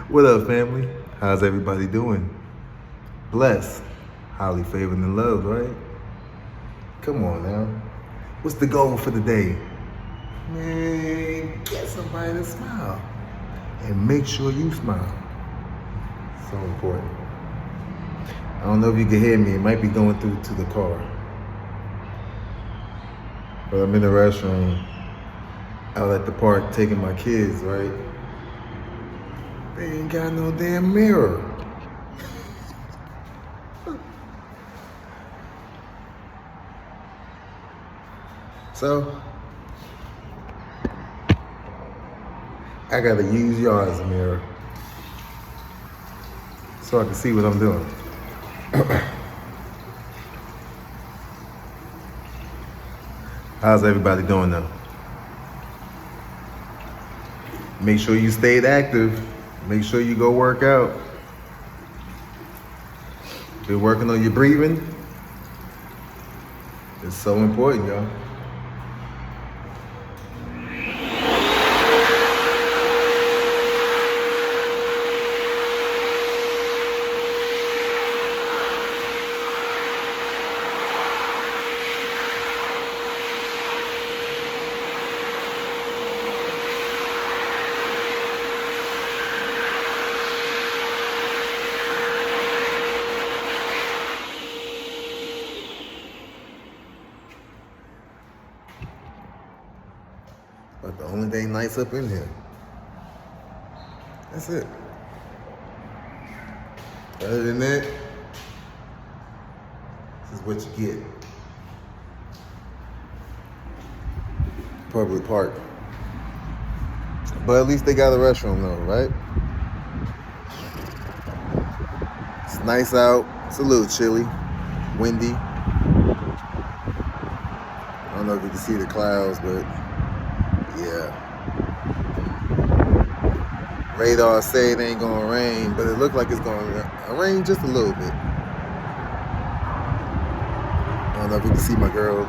What up, family? How's everybody doing? Blessed, highly favored and loved, right? Come on now. What's the goal for the day? Man, get somebody to smile. And make sure you smile. So important. I don't know if you can hear me. It might be going through to the car. But I'm in the restroom out at the park taking my kids, right? They ain't got no damn mirror. So, I gotta use y'all as a mirror so I can see what I'm doing. How's everybody doing now? Make sure you stayed active. Make sure you go work out. Been working on your breathing. It's so important, y'all. But the only thing nice up in here. That's it. Other than that, this is what you get. Public park. But at least they got a restroom though, right? It's nice out. It's a little chilly, windy. I don't know if you can see the clouds, but yeah. Radar say it ain't gonna rain, but it looked like it's gonna rain just a little bit. I don't know if you can see my girl.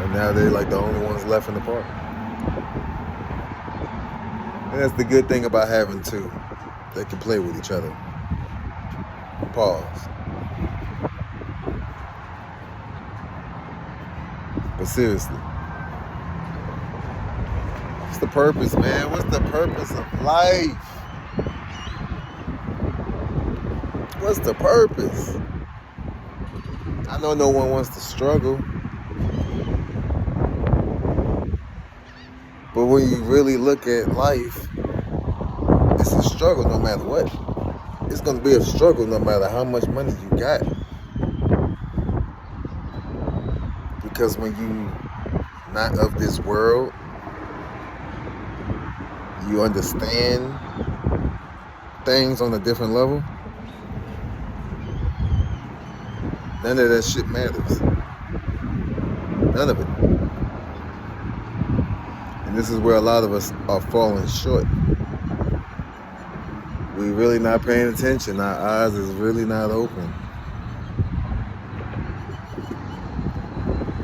And now they're like the only ones left in the park. And that's the good thing about having two. They can play with each other. Pause. But seriously, what's the purpose, man? What's the purpose of life? What's the purpose? I know no one wants to struggle. But when you really look at life, it's a struggle no matter what. It's going to be a struggle no matter how much money you got. Because when you not of this world, you understand things on a different level, none of that shit matters. None of it. And this is where a lot of us are falling short. We really not paying attention. Our eyes is really not open.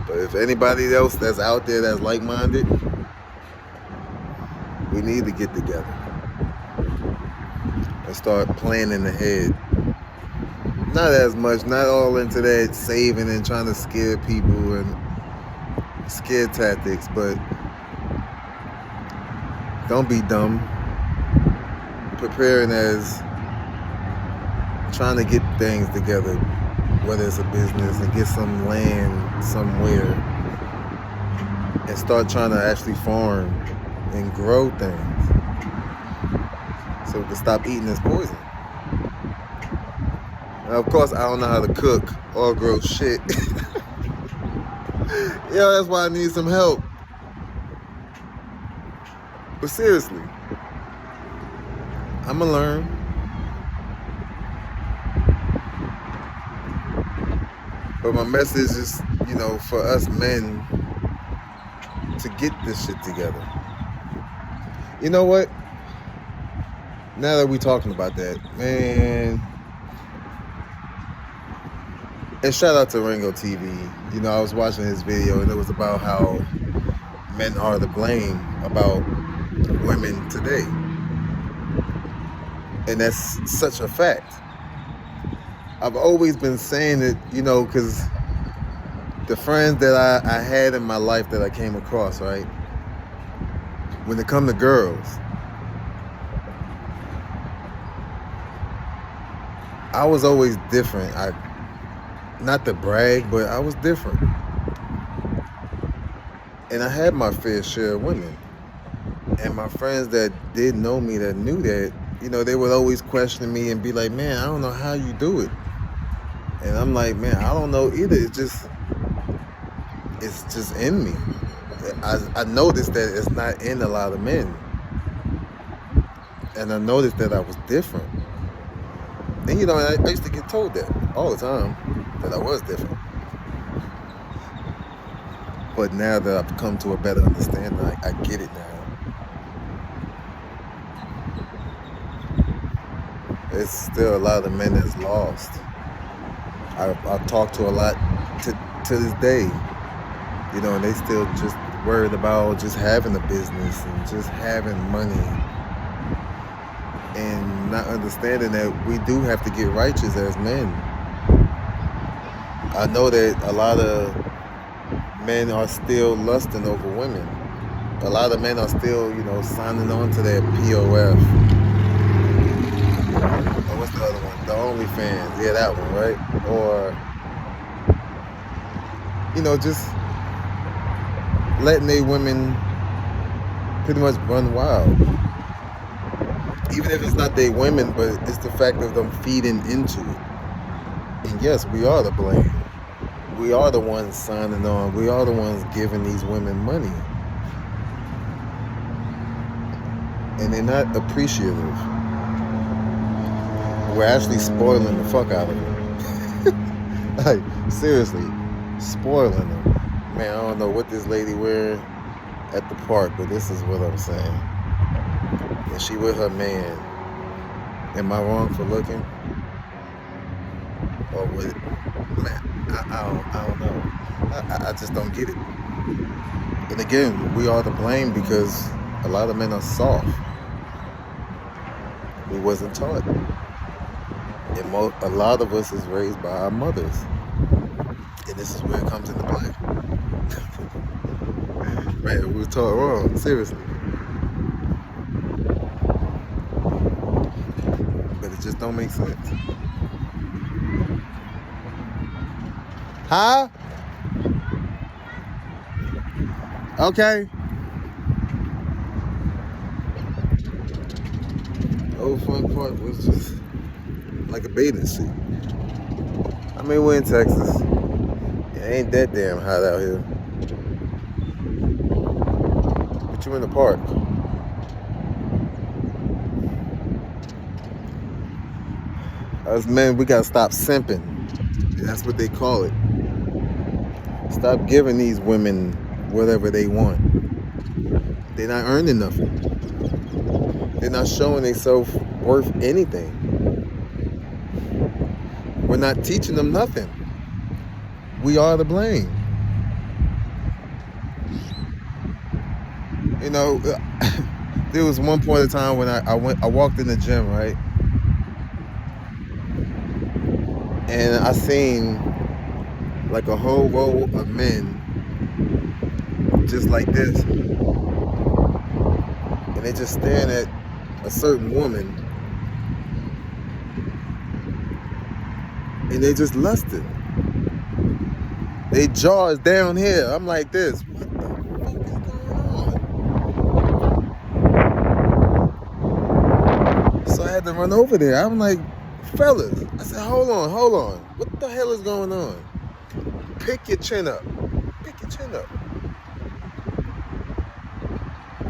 But if anybody else that's out there that's like-minded, we need to get together and start planning ahead. Not as much, not all into that saving and trying to scare people and scare tactics, but don't be dumb. Preparing as trying to get things together, whether it's a business, and get some land somewhere and start trying to actually farm and grow things so we can stop eating this poison. Now, of course, I don't know how to cook or grow shit. Yeah, that's why I need some help. But seriously, I'ma learn. But my message is, for us men to get this shit together. You know what? Now that we're talking about that, man, And shout out to Ringo TV. You know, I was watching his video and it was about how men are to blame about women today. And that's such a fact. I've always been saying it, you know, because the friends that I had in my life that I came across, right? When it come to girls, I was always different. Not to brag, but I was different. And I had my fair share of women. And my friends that did know me, that knew that, you know, they would always question me and be like, man, I don't know how you do it. And I'm like, man, I don't know either. It's just in me. I noticed that it's not in a lot of men. And I noticed that I was different. And, you know, I used to get told that all the time, that I was different. But now that I've come to a better understanding, I get it now. It's still a lot of men that's lost. I talk to a lot to this day, you know, and they still just worried about just having a business and just having money and not understanding that we do have to get righteous as men. I know that a lot of men are still lusting over women. A lot of men are still, you know, signing on to that POF. Or what's the other one? The OnlyFans. Yeah, that one, right? Or, you know, just letting they women pretty much run wild. Even if it's not they women, but it's the fact of them feeding into it. And yes, we are to blame. We are the ones signing on. We are the ones giving these women money. And they're not appreciative. We're actually spoiling the fuck out of them. Like, seriously, spoiling them. Man, I don't know what this lady wearing at the park, but this is what I'm saying. And she with her man. Am I wrong for looking? Or what? Man, I don't know. I just don't get it. And again, we are to blame because a lot of men are soft. We wasn't taught. And a lot of us is raised by our mothers. And this is where it comes into play. Man, we were taught wrong, seriously. But it just don't make sense. Huh? Okay. Old Front Park was just like a bathing suit. I mean, we're in Texas. It ain't that damn hot out here. But you in the park. Us men, we gotta stop simping. That's what they call it. Stop giving these women whatever they want. They're not earning nothing. They're not showing themselves worth anything. We're not teaching them nothing. We are to blame. You know, there was one point in time when I walked in the gym, right? And I seen like a whole row of men just like this. And they just staring at a certain woman. And they just lusted. They jaw is down here. I'm like this. What the fuck is going on? So I had to run over there. I'm like, fellas. I said, hold on. What the hell is going on? Pick your chin up. Pick your chin up.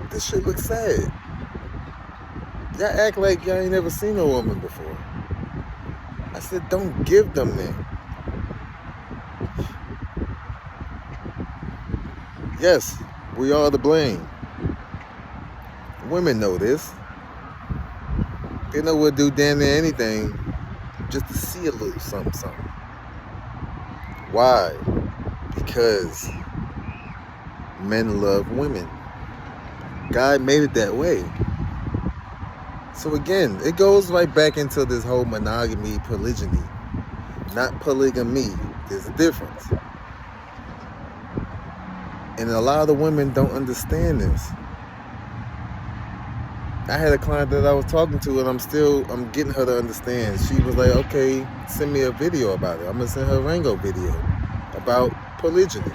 This shit looks sad. Y'all act like y'all ain't never seen a woman before. I said, don't give them that. Yes, we are to blame. Women know this. They know we'll do damn near anything just to see a little something. Why? Because men love women. God made it that way. So again, it goes right back into this whole monogamy, polygyny, not polygamy. There's a difference. And a lot of the women don't understand this. I had a client that I was talking to, and I'm getting her to understand. She was like, okay, send me a video about it. I'm gonna send her a Rango video about polygyny,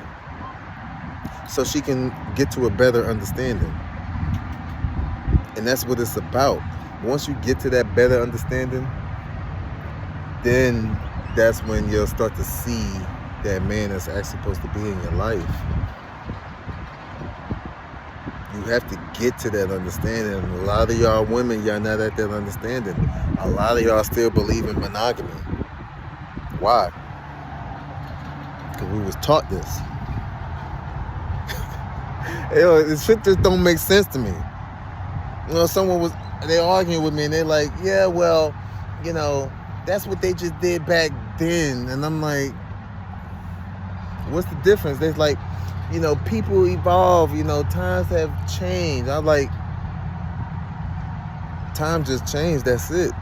so she can get to a better understanding. And that's what it's about. Once you get to that better understanding, then that's when you'll start to see that man that's actually supposed to be in your life. You have to get to that understanding. And a lot of y'all women, y'all not at that understanding. A lot of y'all still believe in monogamy. Why? Because we was taught this. This shit just don't make sense to me. You know, they arguing with me and they're like, yeah, well, you know, that's what they just did back then. And I'm like, what's the difference? They're like, you know, people evolve, you know, times have changed. I'm like, time just changed, that's it.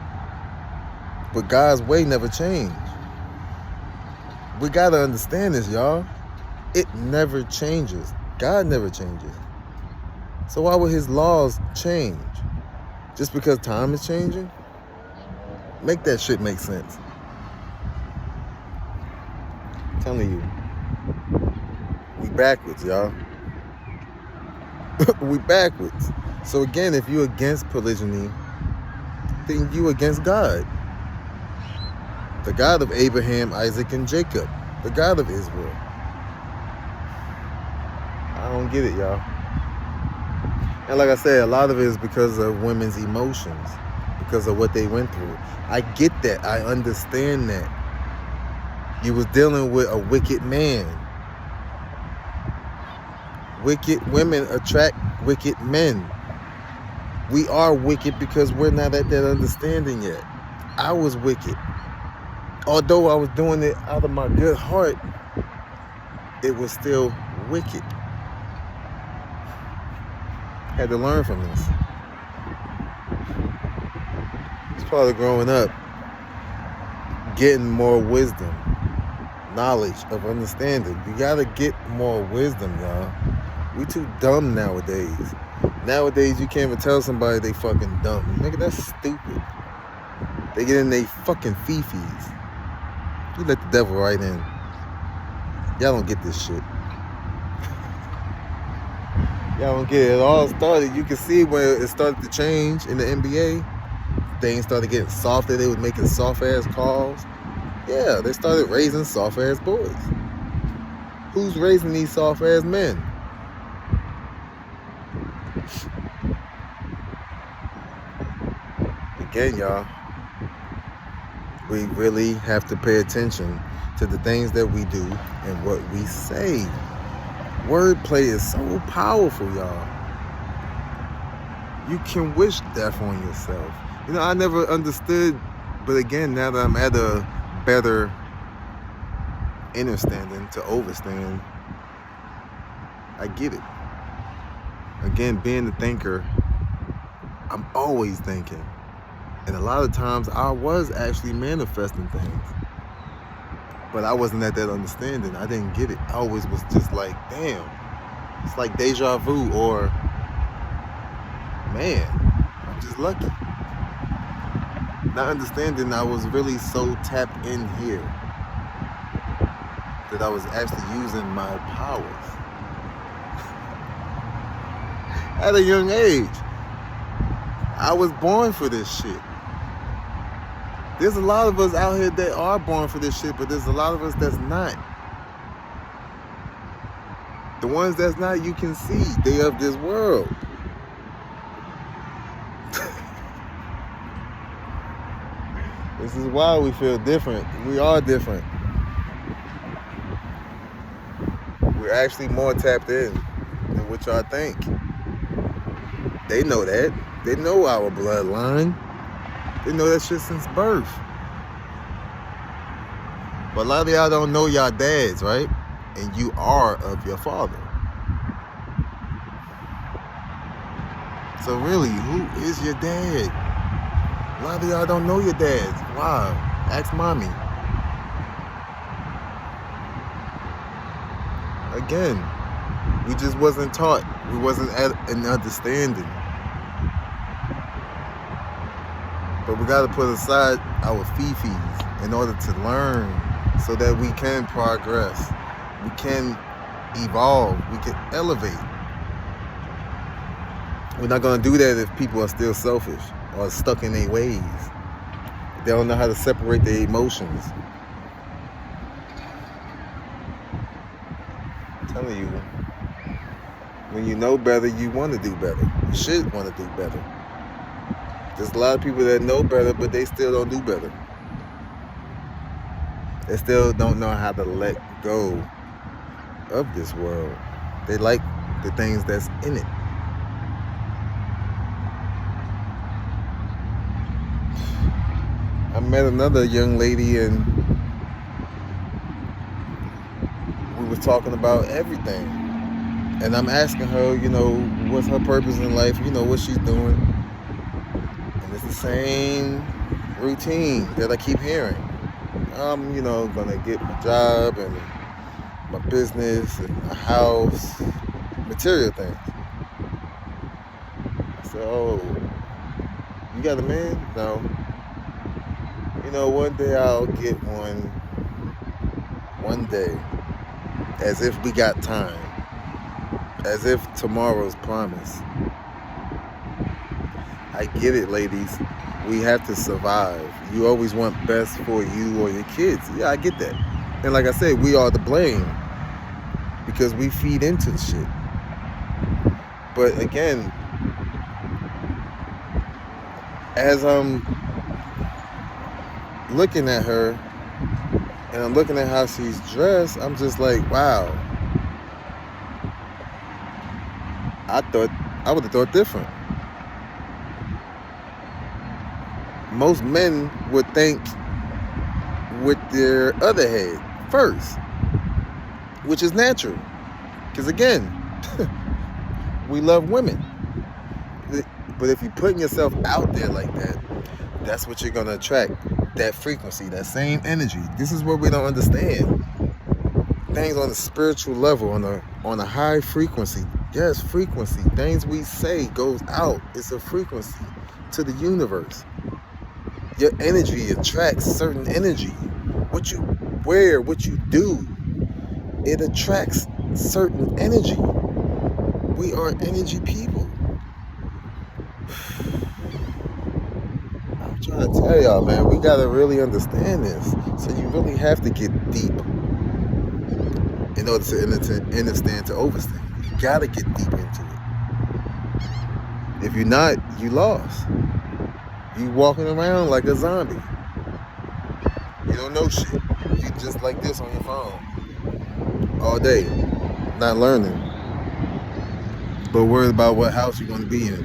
But God's way never changed. We gotta understand this, y'all. It never changes. God never changes. So why would his laws change? Just because time is changing? Make that shit make sense. I'm telling you. We backwards, y'all. We backwards. So again, if you're against polygyny, then you against God. The God of Abraham, Isaac, and Jacob. The God of Israel. I don't get it, y'all. And like I said, a lot of it is because of women's emotions, because of what they went through. I get that. I understand that. You was dealing with a wicked man. Wicked women attract wicked men. We are wicked because we're not at that understanding yet. I was wicked. Although I was doing it out of my good heart, it was still wicked. Had to learn from this. It's part of growing up, getting more wisdom, knowledge of understanding. You gotta get more wisdom, y'all. We too dumb nowadays. Nowadays, you can't even tell somebody they fucking dumb. Nigga, that's stupid. They get in they fucking fifis. You let the devil right in. Y'all don't get this shit. Y'all don't get it. It all started, you can see when it started to change in the NBA. Things started getting softer. They was making soft-ass calls. Yeah, they started raising soft-ass boys. Who's raising these soft-ass men? Again, y'all, we really have to pay attention to the things that we do and what we say. Wordplay is so powerful, y'all. You can wish death on yourself. You know, I never understood, but again, now that I'm at a better understanding to overstand, I get it. Again, being the thinker, I'm always thinking. And a lot of times I was actually manifesting things. But I wasn't at that understanding. I didn't get it. I always was just like, damn. It's like deja vu, or, man, I'm just lucky. Not understanding I was really so tapped in here that I was actually using my powers at a young age. I was born for this shit. There's a lot of us out here that are born for this shit, but there's a lot of us that's not. The ones that's not, you can see, they of this world. This is why we feel different. We are different. We're actually more tapped in than what y'all think. They know that. They know our bloodline. They know that shit since birth. But a lot of y'all don't know y'all dads, right? And you are of your father. So really, who is your dad? A lot of y'all don't know your dads. Why? Ask mommy. Again, we just wasn't taught. We wasn't at an understanding. But we got to put aside our fifis in order to learn so that we can progress. We can evolve. We can elevate. We're not going to do that if people are still selfish or stuck in their ways. They don't know how to separate their emotions. I'm telling you, when you know better, you want to do better. You should want to do better. There's a lot of people that know better, but they still don't do better. They still don't know how to let go of this world. They like the things that's in it. I met another young lady and we were talking about everything. And I'm asking her, what's her purpose in life, what she's doing. And it's the same routine that I keep hearing. I'm, gonna get my job and my business and my house, material things. I said, oh, you got a man? No. One day I'll get one day, as if we got time, as if tomorrow's promise. I get it, ladies. We have to survive. You always want best for you or your kids. Yeah, I get that. And like I said, we are to blame because we feed into the shit. But again, as I'm looking at her and I'm looking at how she's dressed, I'm just like, wow. I would have thought different. Most men would think with their other head first, which is natural. Because again, we love women. But if you're putting yourself out there like that, that's what you're going to attract. That frequency, that same energy. This is what we don't understand. Things on a spiritual level, on a high frequency. Yes, frequency. Things we say goes out. It's a frequency to the universe. Your energy attracts certain energy. What you wear, what you do, it attracts certain energy. We are energy people. I'm trying to tell y'all, man, we gotta really understand this. So you really have to get deep in order to understand to overstand. You gotta get deep into it. If you're not, you lost. You walking around like a zombie. You don't know shit. You just like this on your phone all day, not learning, but worried about what house you're gonna be in.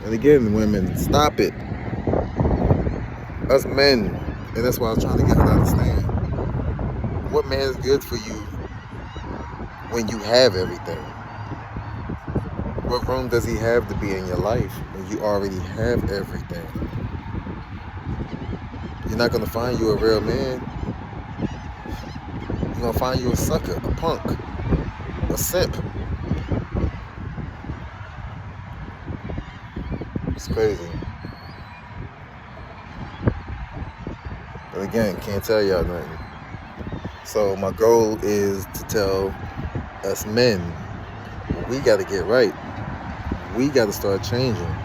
And again, women, stop it. Us men, and that's why I was trying to get her to understand. What man is good for you when you have everything? What room does he have to be in your life when you already have everything? You're not going to find you a real man. You're going to find you a sucker, a punk, a simp. It's crazy. But again, can't tell y'all nothing. So my goal is to tell us men, we got to get right. We got to start changing.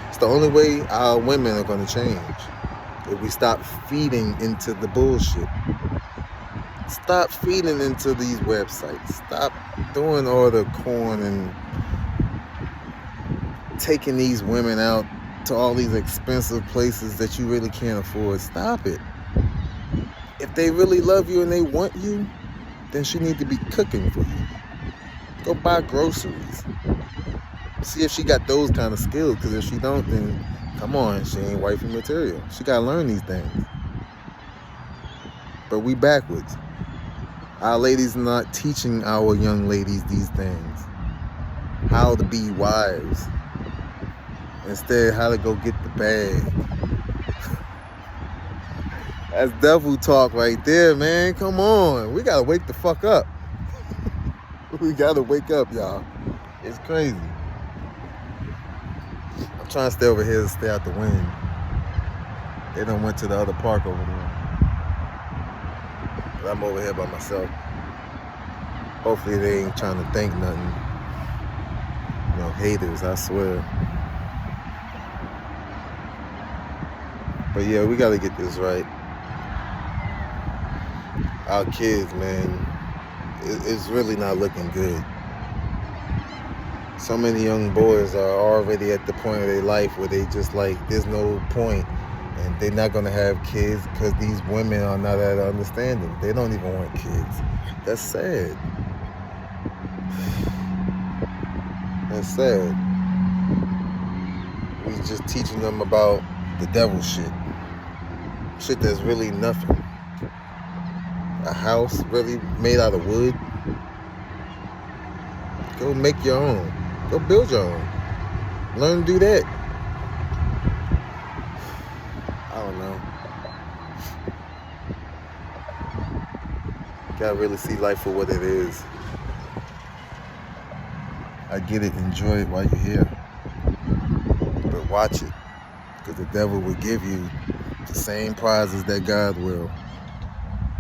It's the only way our women are going to change. If we stop feeding into the bullshit. Stop feeding into these websites. Stop doing all the corn and taking these women out to all these expensive places that you really can't afford. Stop it. If they really love you and they want you, then she need to be cooking for you. Go buy groceries. See if she got those kind of skills, because if she don't, then come on, she ain't wifey material. She gotta learn these things. But we backwards. Our ladies are not teaching our young ladies these things. How to be wives. Instead, how to go get the bag. That's devil talk right there, man. Come on. We gotta wake the fuck up. We gotta wake up, y'all. It's crazy. I'm trying to stay over here to stay out the wind. They done went to the other park over there. But I'm over here by myself. Hopefully they ain't trying to think nothing. You know, haters, I swear. But yeah, we gotta get this right. Our kids, man, it's really not looking good. So many young boys are already at the point of their life where they just like, there's no point, and they're not gonna have kids because these women are not at understanding. They don't even want kids. That's sad. That's sad. We just teaching them about the devil shit. Shit that's really nothing. A house really made out of wood. Go make your own. Go build your own. Learn to do that. I don't know. Gotta really see life for what it is. I get it, enjoy it while you're here. But watch it. Because the devil will give you the same prizes that God will.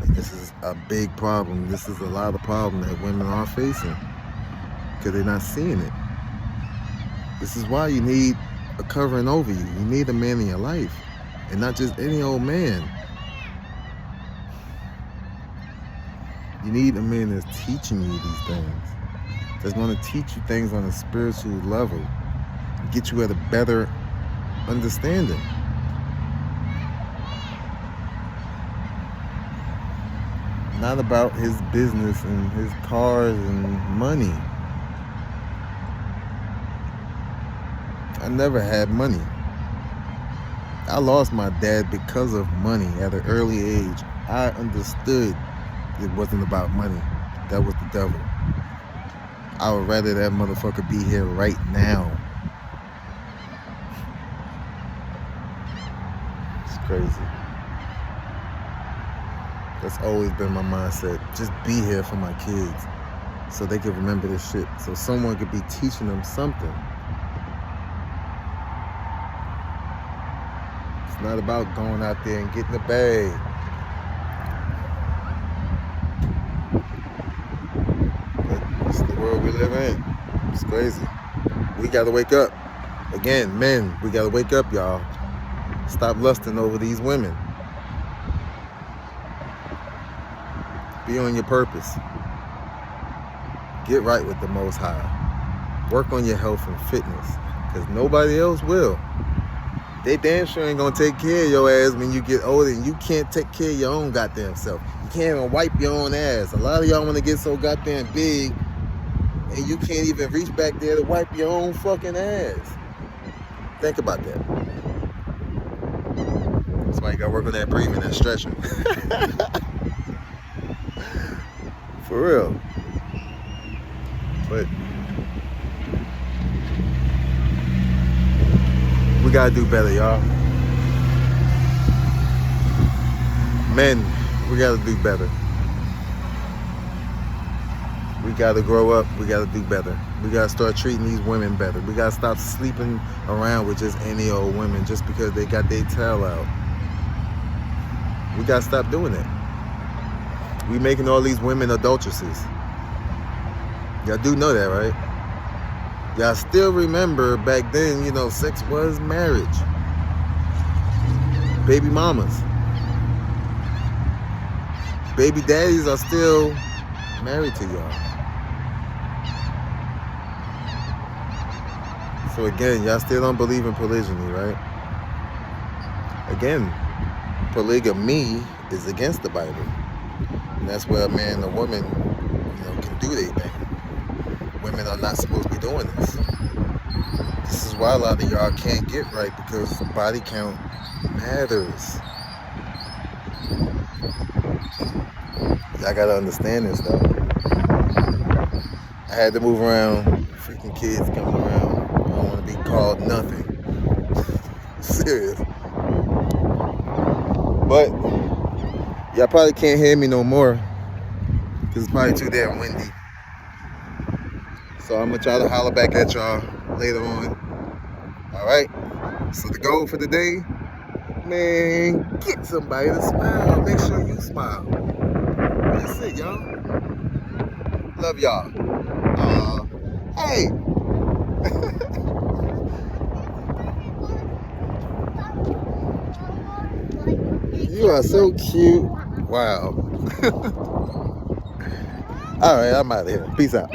And this is a big problem. This is a lot of problem that women are facing. Because they're not seeing it. This is why you need a covering over you. You need a man in your life. And not just any old man. You need a man that's teaching you these things. That's going to teach you things on a spiritual level. Get you at a better understanding. Not about his business and his cars and money. I never had money. I lost my dad because of money at an early age. I understood it wasn't about money. That was the devil. I would rather that motherfucker be here right now. It's crazy. That's always been my mindset. Just be here for my kids so they can remember this shit. So someone could be teaching them something. It's not about going out there and getting a bag. But it's the world we live in. It's crazy. We gotta wake up. Again, men, we gotta wake up, y'all. Stop lusting over these women. Be on your purpose. Get right with the Most High. Work on your health and fitness, because nobody else will. They damn sure ain't gonna take care of your ass when you get older, and you can't take care of your own goddamn self. You can't even wipe your own ass. A lot of y'all wanna get so goddamn big, and you can't even reach back there to wipe your own fucking ass. Think about that. That's why you gotta work on that breathing and stretching. For real. But we gotta do better, y'all. Men, we gotta do better. We gotta grow up. We gotta do better. We gotta start treating these women better. We gotta stop sleeping around with just any old women just because they got their tail out. We gotta stop doing that. We making all these women adulteresses. Y'all do know that, right? Y'all still remember back then, you know, sex was marriage. Baby mamas. Baby daddies are still married to y'all. So again, y'all still don't believe in polygyny, right? Again, polygamy is against the Bible. And that's where a man and a woman, you know, can do their thing. Women are not supposed to be doing this. This is why a lot of y'all can't get right, because body count matters. I gotta understand this though. I had to move around. Freaking kids coming around. I don't want to be called nothing. Serious. But y'all probably can't hear me no more because it's probably too damn windy. So I'm gonna try to holler back at y'all later on. All right. So the goal for the day, man, get somebody to smile. Make sure you smile. That's it, y'all. Love y'all. Hey. You are so cute. Wow. All right, I'm out of here. Peace out.